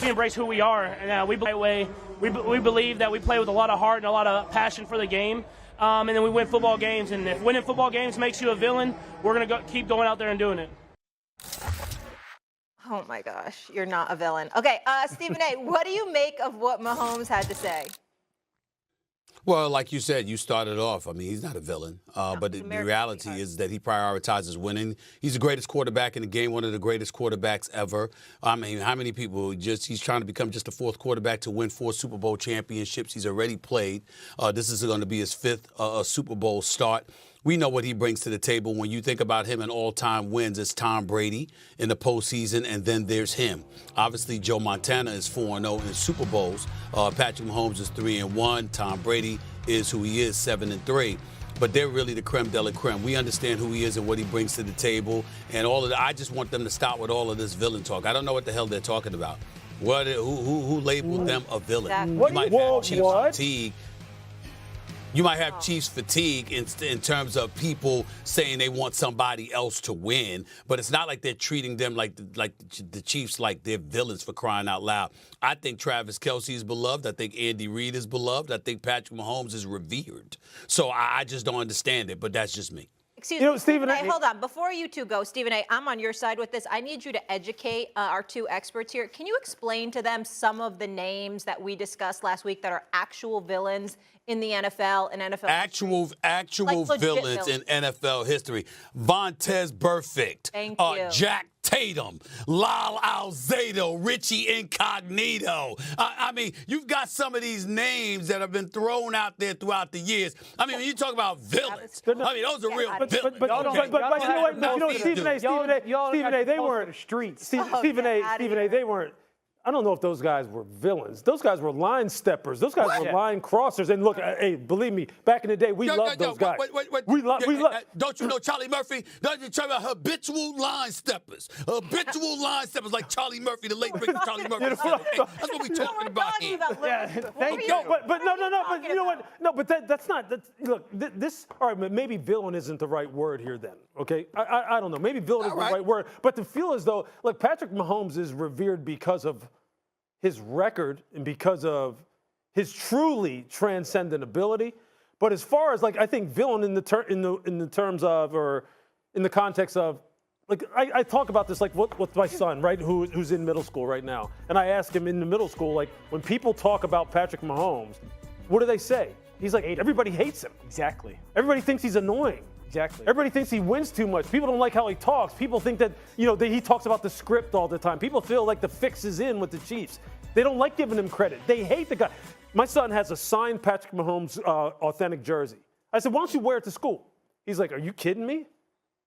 we embrace who we are, and we believe that we play with a lot of heart and a lot of passion for the game, and then we win football games. And if winning football games makes you a villain, we're gonna keep going out there and doing it. Oh my gosh, you're not a villain. Okay, Stephen A., what do you make of what Mahomes had to say? Well, like you said, you started off. I mean, he's not a villain, but the reality is that he prioritizes winning. He's the greatest quarterback in the game, one of the greatest quarterbacks ever. I mean, how many people he's trying to become just the fourth quarterback to win 4 Super Bowl championships. He's already played. This is going to be his 5th Super Bowl start. We know what he brings to the table. When you think about him in all-time wins, it's Tom Brady in the postseason, and then there's him. Obviously, Joe Montana is 4-0 in Super Bowls. Patrick Mahomes is 3-1. Tom Brady is who he is, 7-3. But they're really the creme de la creme. We understand who he is and what he brings to the table, and all of that. I just want them to stop with all of this villain talk. I don't know what the hell they're talking about. Who labeled them a villain? Exactly. You might have Chiefs fatigue. You might have Chiefs fatigue in terms of people saying they want somebody else to win, but it's not like they're treating them like the Chiefs like they're villains, for crying out loud. I think Travis Kelce is beloved. I think Andy Reid is beloved. I think Patrick Mahomes is revered. So I just don't understand it, but that's just me. Excuse me, Stephen A., hold on. Before you two go, Stephen A., I'm on your side with this. I need you to educate our 2 experts here. Can you explain to them some of the names that we discussed last week that are actual villains in the NFL and NFL actual villains in NFL history? Vontez Burfict. Thank you. Jack Tatum, Lyle Alzado, Richie Incognito. I mean, you've got some of these names that have been thrown out there throughout the years. I mean, when you talk about villains, I mean, those are real villains. But you know what, Stephen A., they weren't streets. Stephen A., they weren't. I don't know if those guys were villains. Those guys were line steppers. Those guys were line crossers. And look, hey, believe me, back in the day, we loved those guys. We love. Don't you know Charlie Murphy? Don't you talk about habitual line steppers? Habitual line steppers like Charlie Murphy, the late great Charlie Murphy. That's what we're talking about here. Thank you. But you know what? No, but that's not. Look, this. All right, maybe villain isn't the right word here. Then, okay, I don't know. Maybe villain isn't the right word. But to feel as though, like, Patrick Mahomes is revered because of his record and because of his truly transcendent ability. But as far as, like, I think villain in the terms of, or in the context of, like, I talk about this, like, with my son, right, who's in middle school right now. And I ask him in the middle school, like, when people talk about Patrick Mahomes, what do they say? He's like, everybody hates him. Exactly. Everybody thinks he's annoying. Exactly. Everybody thinks he wins too much. People don't like how he talks. People think that, that he talks about the script all the time. People feel like the fix is in with the Chiefs. They don't like giving him credit. They hate the guy. My son has a signed Patrick Mahomes authentic jersey. I said, why don't you wear it to school? He's like, are you kidding me?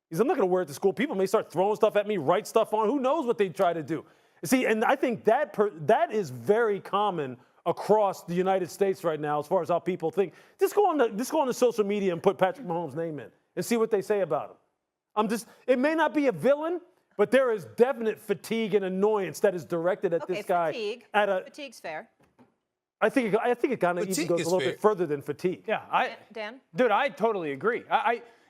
He's like, I'm not going to wear it to school. People may start throwing stuff at me, write stuff on. Who knows what they try to do? See, and I think that is very common across the United States right now as far as how people think. Just go on the social media and put Patrick Mahomes' name in and see what they say about him. It may not be a villain, but there is definite fatigue and annoyance that is directed at this guy. Fatigue's fair. I think it kind of even goes a little bit further than fatigue. Yeah, Dan? Dude, I totally agree.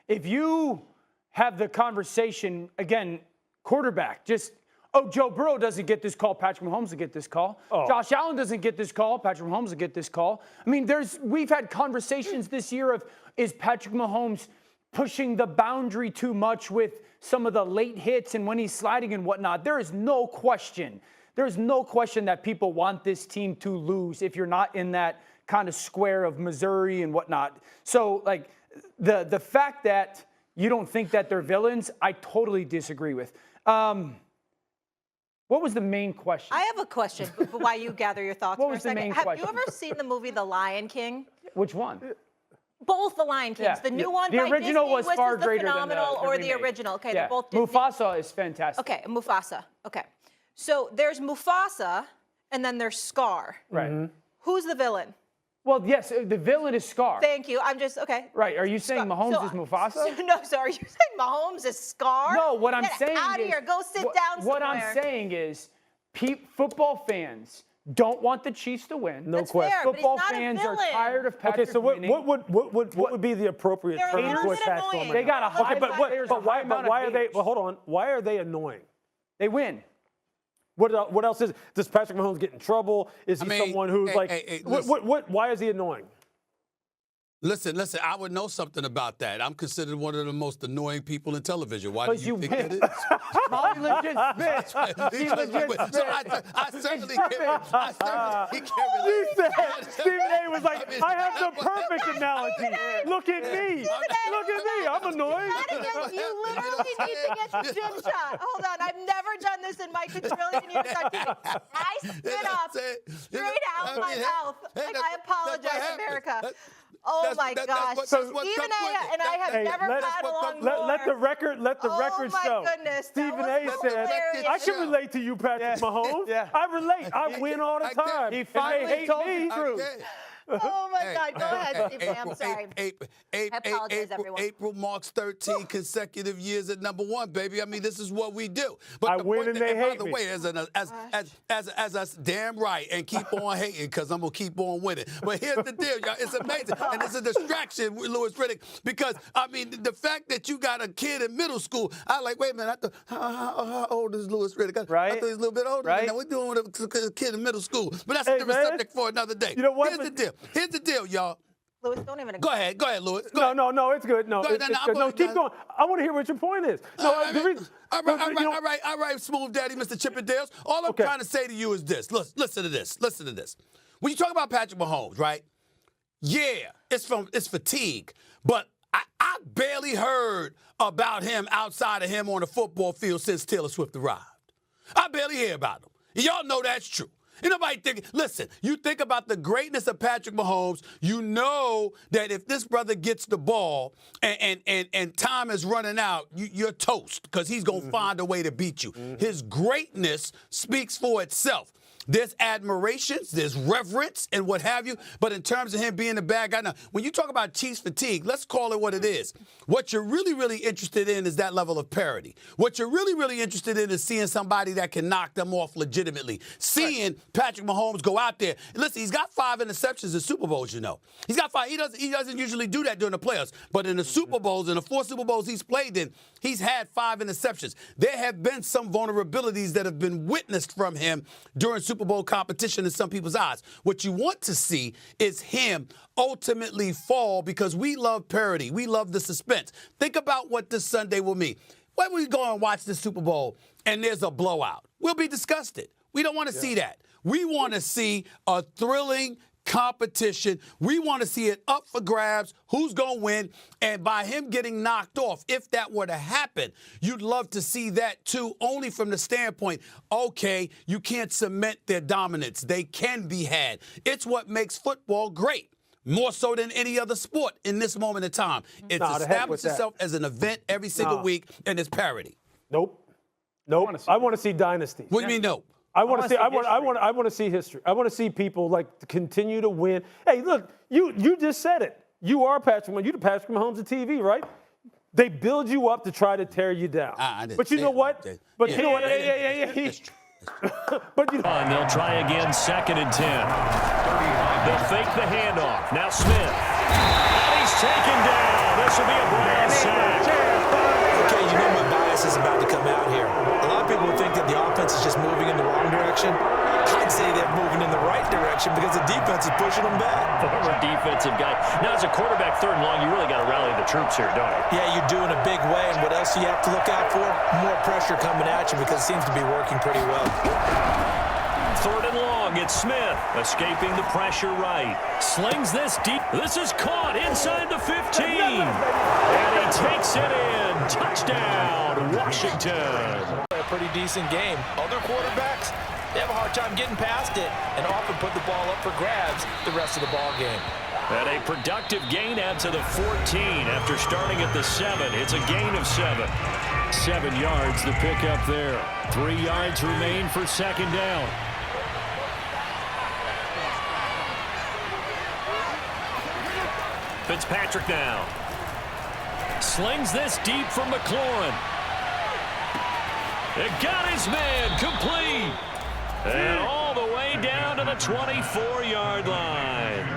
If you have the conversation, again, quarterback, Joe Burrow doesn't get this call, Patrick Mahomes will get this call. Oh. Josh Allen doesn't get this call, Patrick Mahomes will get this call. I mean, we've had conversations this year of, is Patrick Mahomes pushing the boundary too much with some of the late hits and when he's sliding and whatnot? There is no question. There's no question that people want this team to lose if you're not in that kind of square of Missouri and whatnot. So, like, the fact that you don't think that they're villains, I totally disagree with. What was the main question? I have a question while you gather your thoughts. What was the main question? Have you ever seen the movie The Lion King? Which one? Both the Lion Kings. Yeah. The new one the by original Disney was far greater phenomenal, than the or remake. the original. Okay, yeah. they're both Disney. Mufasa is fantastic. Okay, Mufasa. Okay. So there's Mufasa, and then there's Scar. Right. Mm-hmm. Who's the villain? Well, yes, the villain is Scar. Thank you. I'm just, okay. Right. Are you saying Mahomes is Mufasa? No, sorry. You're saying Mahomes is Scar? No, what I'm saying is... Get out of here. Go sit down somewhere. What I'm saying is football fans don't want the Chiefs to win. No question. Fair, football fans are tired of Patrick winning. What would be the appropriate term to attach to them? They got a high but why are they? Well, hold on. Why are they annoying? They win. What else is? Does Patrick Mahomes get in trouble? Is he someone who's why is he annoying? Listen, I would know something about that. I'm considered one of the most annoying people in television. Why do you think that is? He legit spit. He legit spit. So I certainly can't You said Stephen A. was like, I have the perfect analogy. Look at me. Look at me. I'm annoying. You literally need to get the gym shot. Hold on. I've never done this in my quadrillion years on TV. I spit up straight out my mouth. Like, I apologize, America. Oh my gosh! Stephen A. and I have never got along more. Let the record show. Oh my goodness! Stephen A. said, "I can relate to you, Patrick Mahomes. Yeah. I relate. I win all the time. He finally told the truth. Oh my God! Go ahead, Stephen A. I'm sorry. I apologize, everyone. April marks 13 consecutive years at #1, baby. I mean, this is what we do. But I win and they hate me. By the way, as us, damn right, and keep on hating because I'm gonna keep on winning. But here's the deal, y'all. It's amazing, and it's a distraction, Louis Riddick, because I mean, the fact that you got a kid in middle school, I like. Wait a minute, I thought, how old is Louis Riddick? Right. I thought he's a little bit older. Right. Now we're doing with a kid in middle school, but that's a different subject for another day. You know what? Here's the deal, y'all. Louis, don't even. Go ahead, Louis. No, it's good. No, keep going. I want to hear what your point is. No, all right, smooth daddy, Mr. Chippendales. All I'm trying to say to you is this. Listen to this. When you talk about Patrick Mahomes, right? Yeah, it's fatigue, but I barely heard about him outside of him on the football field since Taylor Swift arrived. I barely hear about him. And y'all know that's true. Ain't nobody thinking, listen, you think about the greatness of Patrick Mahomes, you know that if this brother gets the ball and time is running out, you're toast because he's going to find a way to beat you. His greatness speaks for itself. There's admiration, there's reverence, and what have you. But in terms of him being a bad guy, now, when you talk about Chiefs fatigue, let's call it what it is. What you're really, really interested in is that level of parity. What you're really, really interested in is seeing somebody that can knock them off legitimately. Seeing Patrick Mahomes go out there. Listen, he's got 5 interceptions in Super Bowls, you know. He's got 5. He doesn't usually do that during the playoffs. But in the Super Bowls, in the 4 Super Bowls he's played in, he's had 5 interceptions. There have been some vulnerabilities that have been witnessed from him during Super Bowl competition in some people's eyes. What you want to see is him ultimately fall because we love parity. We love the suspense. Think about what this Sunday will mean. When we go and watch the Super Bowl and there's a blowout, we'll be disgusted. We don't want to see that. We want to see a thrilling competition. We want to see it up for grabs, who's going to win, and by him getting knocked off, if that were to happen, you'd love to see that too, only from the standpoint, okay, you can't cement their dominance. They can be had. It's what makes football great, more so than any other sport in this moment in time. It's established itself as an event every single week, and it's parity. Nope. I want to see dynasty. What do you mean, nope? I want to see history. I want to see people like continue to win. Hey, look, you just said it. You are Patrick Mahomes. You're the Patrick Mahomes of TV, right? They build you up to try to tear you down. But you know what? But you know what? But you know. They'll try again, 2nd and 10. They'll fake the handoff. Now Smith. And he's taken down. This will be a Brown sack. Okay, you know my bias is about to come out here. A lot of people think that the offense is just moving in the wrong direction. I'd say they're moving in the right direction because the defense is pushing them back. Former defensive guy. Now, as a quarterback, 3rd and long, you really got to rally the troops here, don't you? Yeah, you're doing a big way, and what else do you have to look out for? More pressure coming at you because it seems to be working pretty well. 3rd and long, it's Smith escaping the pressure right. Slings this deep. This is caught inside the 15. And he takes it in. Touchdown, Washington. A pretty decent game. Other quarterbacks, they have a hard time getting past it and often put the ball up for grabs the rest of the ball game. And a productive gain out to the 14 after starting at the 7. It's a gain of 7. 7 yards the pick up there. 3 yards remain for 2nd down. Fitzpatrick now. Slings this deep from McLaurin. It got his man complete. And all the way down to the 24-yard line.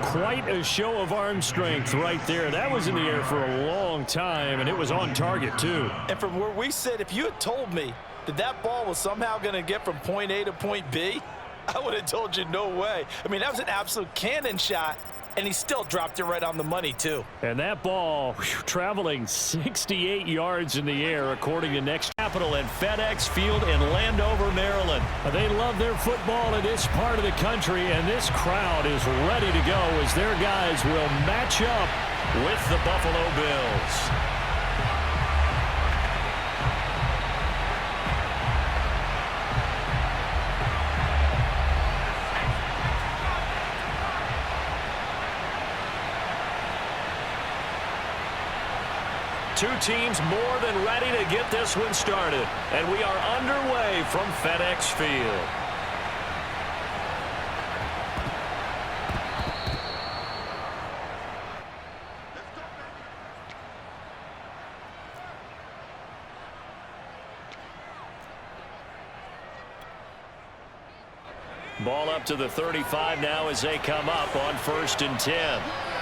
Quite a show of arm strength right there. That was in the air for a long time, and it was on target, too. And from where we sit, if you had told me that that ball was somehow going to get from point A to point B, I would have told you no way. I mean, that was an absolute cannon shot, and he still dropped it right on the money, too. And that ball traveling 68 yards in the air, according to Next Capital and FedEx Field in Landover, Maryland. They love their football in this part of the country, and this crowd is ready to go as their guys will match up with the Buffalo Bills. Two teams more than ready to get this one started. And we are underway from FedEx Field. Ball up to the 35 now as they come up on 1st and 10.